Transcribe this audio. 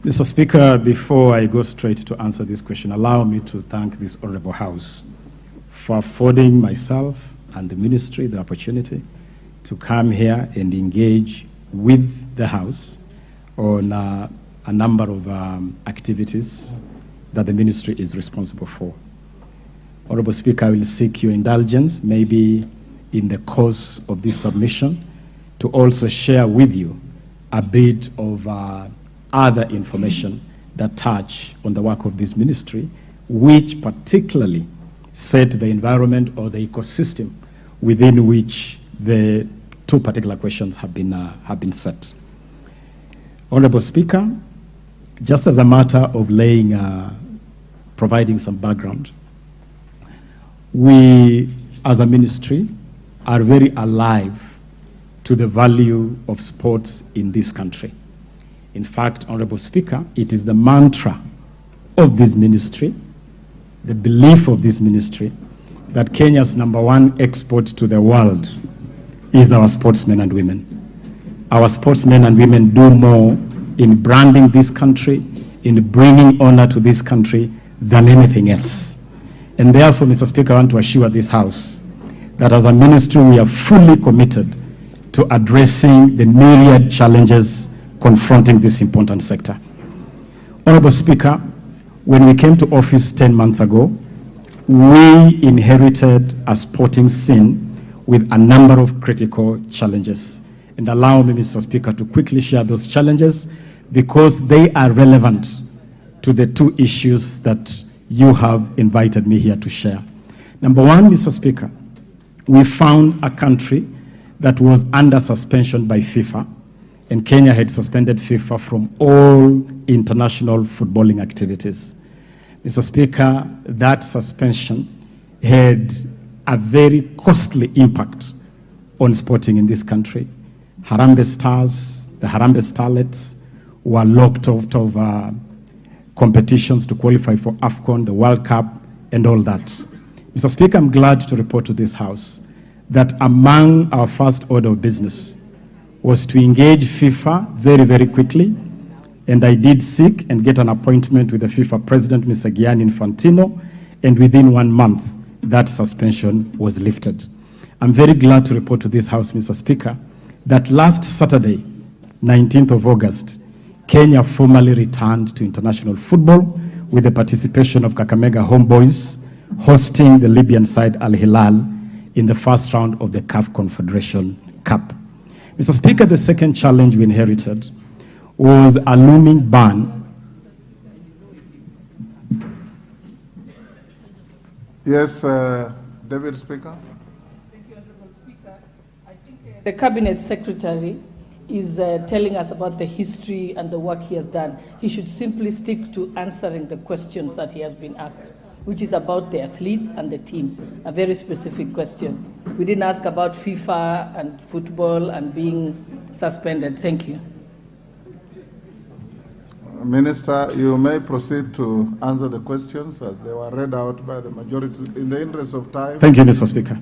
Mr. Speaker, before I go straight to answer this question, allow me to thank this Honorable House for affording myself and the Ministry the opportunity to come here and engage with the House on a number of activities that the Ministry is responsible for. Honorable Speaker, I will seek your indulgence, maybe in the course of this submission, to also share with you a bit of other information that touch on the work of this ministry, which particularly set the environment or the ecosystem within which the two particular questions have been set. Honorable Speaker, just as a matter of providing some background, we as a ministry are very alive to the value of sports in this country. In fact, Honorable Speaker, it is the mantra of this ministry, the belief of this ministry, that Kenya's #1 export to the world is our sportsmen and women. Our sportsmen and women do more in branding this country, in bringing honor to this country than anything else. And therefore, Mr. Speaker, I want to assure this House that as a ministry, we are fully committed to addressing the myriad challenges confronting this important sector. Honorable Speaker, when we came to office 10 months ago, we inherited a sporting scene with a number of critical challenges. And allow me, Mr. Speaker, to quickly share those challenges because they are relevant to the two issues that you have invited me here to share. Number one, Mr. Speaker, we found a country that was under suspension by FIFA, and Kenya had suspended FIFA from all international footballing activities. Mr. Speaker, that suspension had a very costly impact on sporting in this country. Harambee Stars, the Harambee Starlets, were locked out of competitions to qualify for AFCON, the World Cup, and all that. Mr. Speaker, I'm glad to report to this House that among our first order of business was to engage FIFA very, very quickly, and I did seek and get an appointment with the FIFA President, Mr. Gianni Infantino, and within 1 month, that suspension was lifted. I'm very glad to report to this House, Mr. Speaker, that last Saturday, 19th of August, Kenya formally returned to international football with the participation of Kakamega Homeboys hosting the Libyan side Al Hilal in the first round of the CAF Confederation Cup. Mr. Speaker, the second challenge we inherited was a looming ban. Yes, David Speaker. Thank you, Honorable Speaker. I think the Cabinet Secretary is telling us about the history and the work he has done. He should simply stick to answering the questions that he has been asked, which is about the athletes and the team, a very specific question. We didn't ask about FIFA and football and being suspended. Thank you. Minister, you may proceed to answer the questions as they were read out by the majority in the interest of time. Thank you, Mr. Speaker.